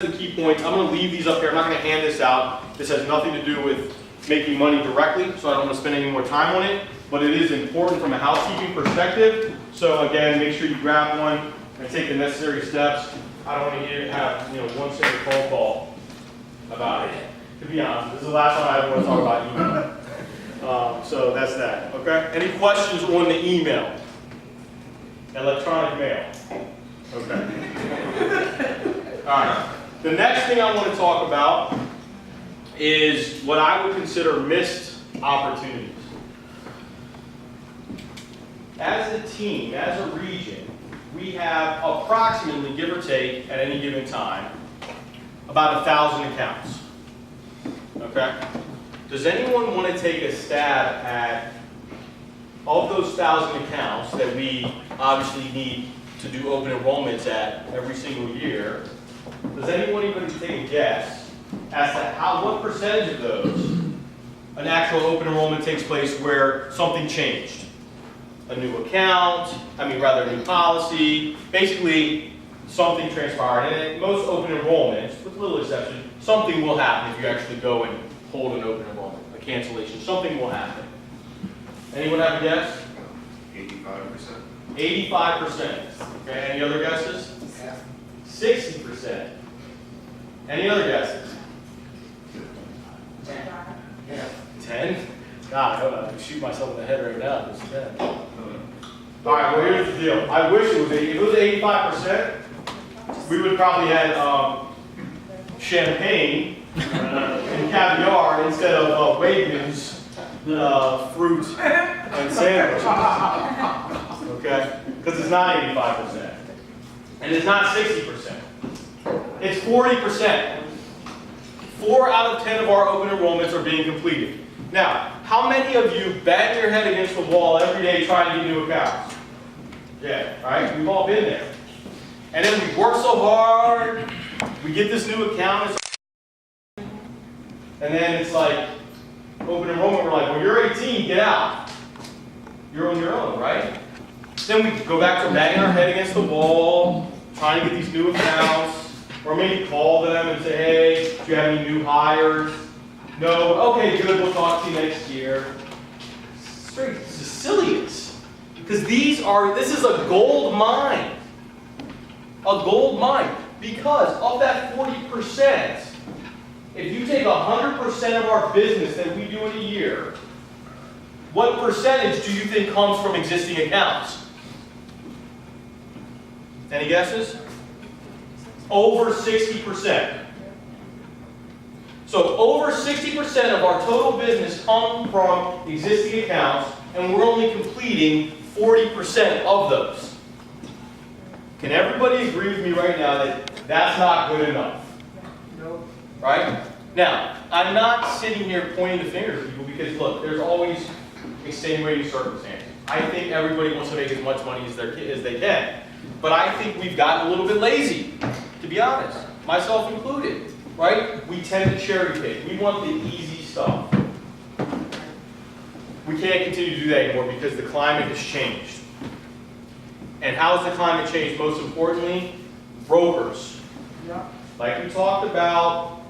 The key points. I'm going to leave these up here. I'm not going to hand this out. This has nothing to do with making money directly, so I don't want to spend any more time on it. But it is important from a housekeeping perspective. So again, make sure you grab one and take the necessary steps. I don't want to have one single phone call about it. To be honest, this is the last time I ever want to talk about email. So that's that. Okay. Any questions on the email? Electronic mail. Okay. All right. The next thing I want to talk about is what I would consider missed opportunities. As a team, as a region, we have approximately, give or take, at any given time, about 1,000 accounts. Okay? Does anyone want to take a stab at, of those 1,000 accounts that we obviously need to do open enrollments at every single year? Does anyone even take a guess as to what percentage of those an actual open enrollment takes place where something changed? A new account, a new policy, basically something transpired. And most open enrollments, with little exception, something will happen if you actually go and hold an open enrollment, a cancellation. Something will happen. Anyone have a guess? 85%. 85%. Okay, any other guesses? 60%. Any other guesses? 10? God, I hope I can shoot myself in the head right now. It's 10. All right, well, here's the deal. I wish it was 80. If it was 85%, we would probably have champagne and caviar instead of Wegmans fruit and sandwiches. Okay? Because it's not 85%. And it's not 60%. It's 40%. 4 out of 10 of our open enrollments are being completed. Now, how many of you bang your head against the wall every day trying to get new accounts? Yeah, right? We've all been there. And then we work so hard, we get this new account, and then it's like, open enrollment, we're like, well, you're 18, get out. You're on your own, right? Then we go back to banging our head against the wall, trying to get these new accounts, or maybe call them and say, hey, do you have any new hires? No, okay, good, we'll talk to you next year. Straight silliness. Because this is a gold mine. A gold mine. Because of that 40%, if you take 100% of our business that we do in a year, what percentage do you think comes from existing accounts? Any guesses? Over 60%. So over 60% of our total business come from existing accounts, and we're only completing 40% of those. Can everybody agree with me right now that that's not good enough? No. Right? Now, I'm not sitting here pointing the finger at people because, look, there's always extenuating circumstances. I think everybody wants to make as much money as they can. But I think we've gotten a little bit lazy, to be honest, myself included, right? We tend to cherry pick. We want the easy stuff. We can't continue to do that anymore because the climate has changed. And how has the climate changed? Most importantly, brokers. Yeah. Like we talked about,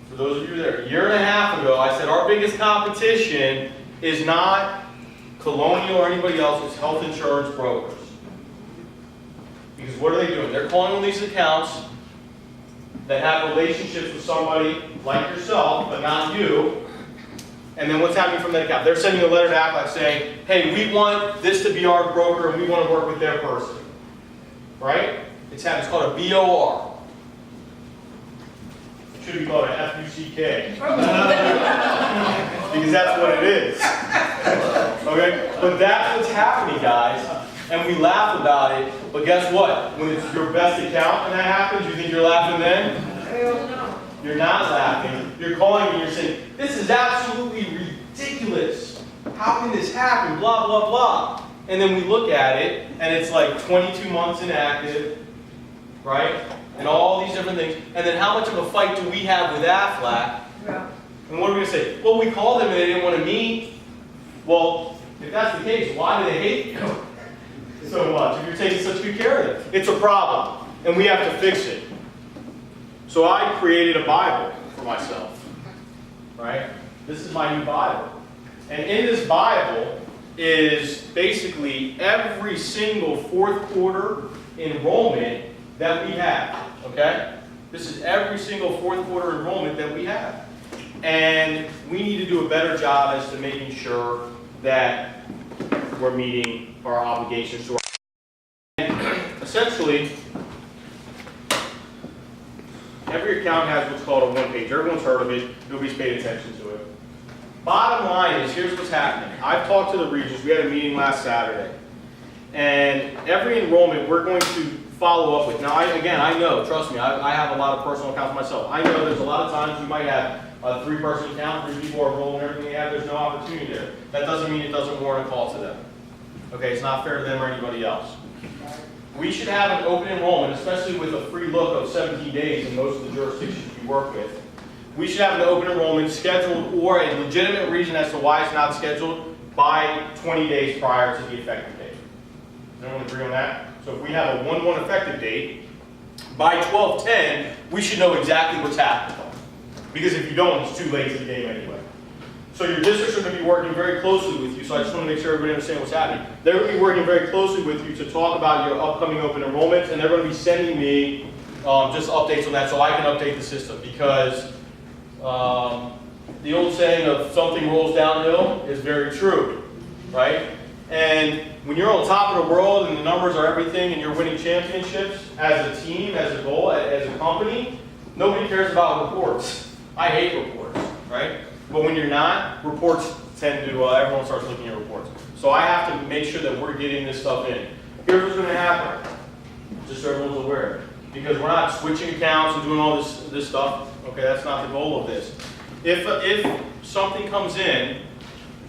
for those of you there, a year and a half ago, I said our biggest competition is not Colonial or anybody else, it's health insurance brokers. Because what are they doing? They're calling on these accounts that have relationships with somebody like yourself, but not you. And then what's happening from that account? They're sending a letter to Aflac saying, hey, we want this to be our broker and we want to work with their person. Right? It's called a BOR. It should be called an FUCK. Because that's what it is. Okay? But that's what's happening, guys. And we laugh about it, but guess what? When it's your best account and that happens, you think you're laughing then? Hell no. You're not laughing. You're calling and you're saying, this is absolutely ridiculous. How can this happen? Blah, blah, blah. And then we look at it, and it's like 22 months inactive, right? And all these different things. And then how much of a fight do we have with Aflac? Yeah. And what are we going to say? Well, we called them and they didn't want to meet. Well, if that's the case, why do they hate you so much if you're taking such good care of them? It's a problem, and we have to fix it. So I created a Bible for myself, right? This is my new Bible. And in this Bible is basically every single fourth quarter enrollment that we have, okay? This is every single fourth quarter enrollment that we have. And we need to do a better job as to making sure that we're meeting our obligations to our. And essentially, every account has what's called a one page. Everyone's heard of it. Nobody's paid attention to it. Bottom line is, here's what's happening. I've talked to the regions. We had a meeting last Saturday. And every enrollment we're going to follow up with. Now, I know, trust me, I have a lot of personal accounts myself. I know there's a lot of times you might have a 3-person account, 3 people are enrolled and everything they have, there's no opportunity there. That doesn't mean it doesn't warrant a call to them. Okay, it's not fair to them or anybody else. We should have an open enrollment, especially with a free look of 17 days in most of the jurisdictions we work with. We should have an open enrollment scheduled or a legitimate reason as to why it's not scheduled by 20 days prior to the effective date. Does everyone agree on that? So if we have a 1/1 effective date, by 12/10, we should know exactly what's happening. Because if you don't, it's too late to the game anyway. So your districts are going to be working very closely with you, so I just want to make sure everybody understands what's happening. They're going to be working very closely with you to talk about your upcoming open enrollments, and they're going to be sending me just updates on that so I can update the system. Because the old saying of something rolls downhill is very true, right? And when you're on top of the world and the numbers are everything and you're winning championships as a team, as a goal, as a company, nobody cares about reports. I hate reports, right? But when you're not, reports tend to, everyone starts looking at reports. So I have to make sure that we're getting this stuff in. Here's what's going to happen, just so everyone's aware. Because we're not switching accounts and doing all this stuff, okay, that's not the goal of this. If something comes in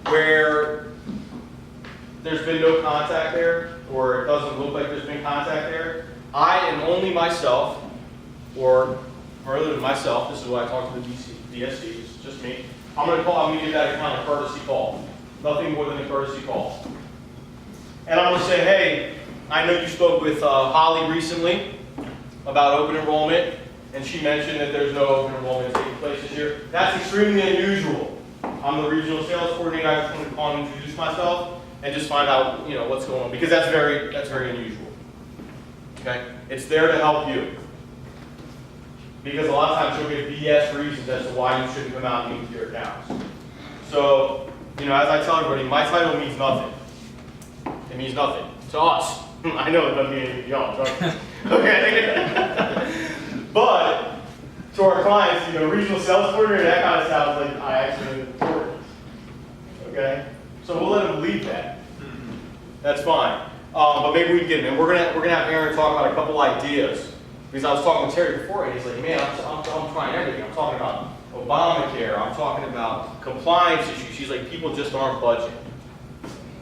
where there's been no contact there, or it doesn't look like there's been contact there, I and only myself, or other than myself, this is what I talk to the DSC, it's just me, I'm going to give that account a courtesy call. Nothing more than a courtesy call. And I'm going to say, hey, I know you spoke with Holly recently about open enrollment, and she mentioned that there's no open enrollment taking place this year. That's extremely unusual. I'm the regional sales coordinator. I just wanted to call and introduce myself and just find out, what's going on, because that's very unusual. Okay? It's there to help you. Because a lot of times you'll get BS reasons as to why you shouldn't come out and meet with your accounts. So, as I tell everybody, my title means nothing. It means nothing to us. I know it doesn't mean anything to y'all, trust me. Okay? But to our clients, regional sales coordinator, that kind of sounds like I actually am important. Okay? So we'll let them believe that. That's fine. But maybe we can get them. And we're gonna have Aaron talk about a couple ideas. Because I was talking with Terry before, and he's like, man, I'm trying everything. I'm talking about Obamacare. I'm talking about compliance issues. She's like, people just aren't budgeting.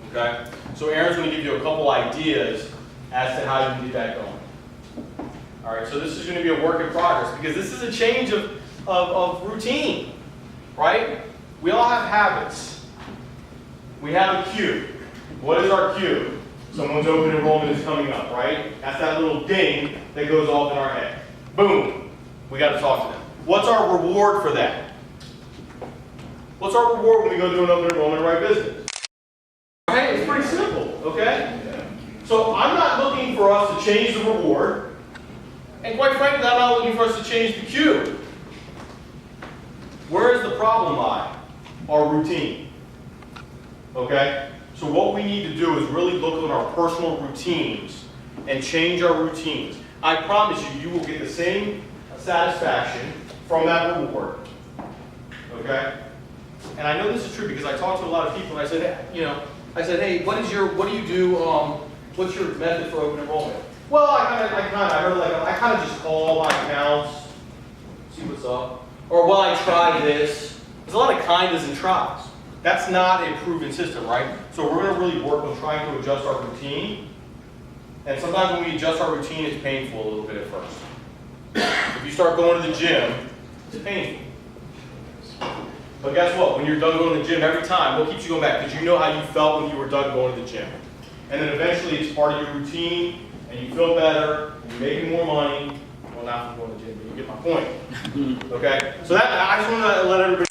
Okay? So Aaron's going to give you a couple ideas as to how you can get that going. All right, so this is going to be a work in progress, because this is a change of routine, right? We all have habits. We have a cue. What is our cue? Someone's open enrollment is coming up, right? That's that little ding that goes off in our head. Boom. We got to talk to them. What's our reward for that? What's our reward when we go do an open enrollment right business? Right? It's pretty simple, okay? So I'm not looking for us to change the reward. And quite frankly, I'm not looking for us to change the cue. Where is the problem lie? Our routine. Okay? So what we need to do is really look at our personal routines and change our routines. I promise you, you will get the same satisfaction from that reward. Okay? And I know this is true because I talked to a lot of people and I said, hey, what do you do, what's your method for open enrollment? Well, I kind of just call my accounts, see what's up. Or, well, I try this. There's a lot of kindas and tries. That's not a proven system, right? So we're going to really work on trying to adjust our routine. And sometimes when we adjust our routine, it's painful a little bit at first. If you start going to the gym, it's painful. But guess what? When you're done going to the gym every time, what keeps you going back? Because you know how you felt when you were done going to the gym. And then eventually it's part of your routine, and you feel better, you're making more money. Well, not from going to the gym, but you get my point. Okay? So that, I just want to let everybody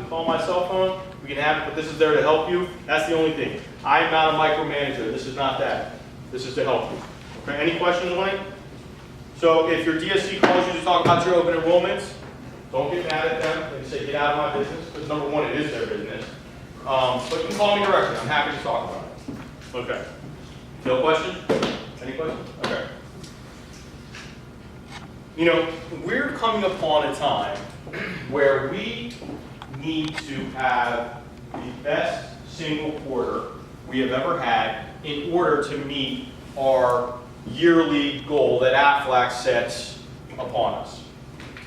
call my cell phone. We can have it, but this is there to help you. That's the only thing. I'm not a micromanager. This is not that. This is to help you. Okay? Any questions, Wayne? So if your DSC calls you to talk about your open enrollments, don't get mad at them and say, get out of my business, because number one, it is their business. But you can call me directly. I'm happy to talk about it. Okay. No questions? Any questions? Okay. You know, we're coming upon a time where we need to have the best single quarter we have ever had in order to meet our yearly goal that Aflac sets upon us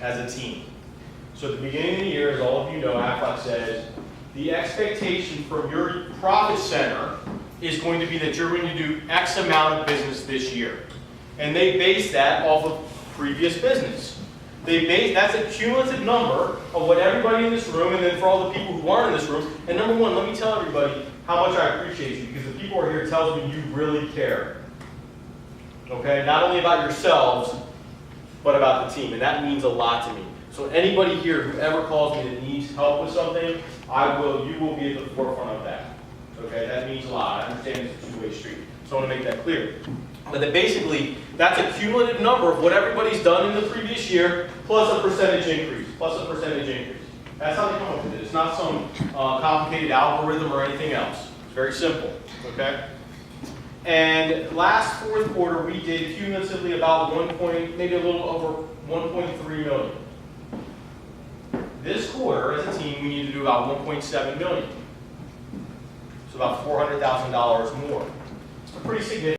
as a team. So at the beginning of the year, as all of you know, Aflac says, the expectation from your profit center is going to be that you're going to do X amount of business this year. And they base that off of previous business. That's a cumulative number of what everybody in this room, and then for all the people who aren't in this room. And number one, let me tell everybody how much I appreciate you, because the people who are here tells me you really care. Okay, not only about yourselves, but about the team, and that means a lot to me. So anybody here who ever calls me that needs help with something, you will be at the forefront of that. Okay, that means a lot. I understand it's a two-way street, so I want to make that clear. But then basically, that's a cumulative number of what everybody's done in the previous year, plus a percentage increase, That's how they come up with it. It's not some complicated algorithm or anything else. It's very simple, okay? And last fourth quarter, we did cumulatively about maybe a little over 1.3 million. This quarter, as a team, we need to do about 1.7 million. So about $400,000 more. It's pretty significant.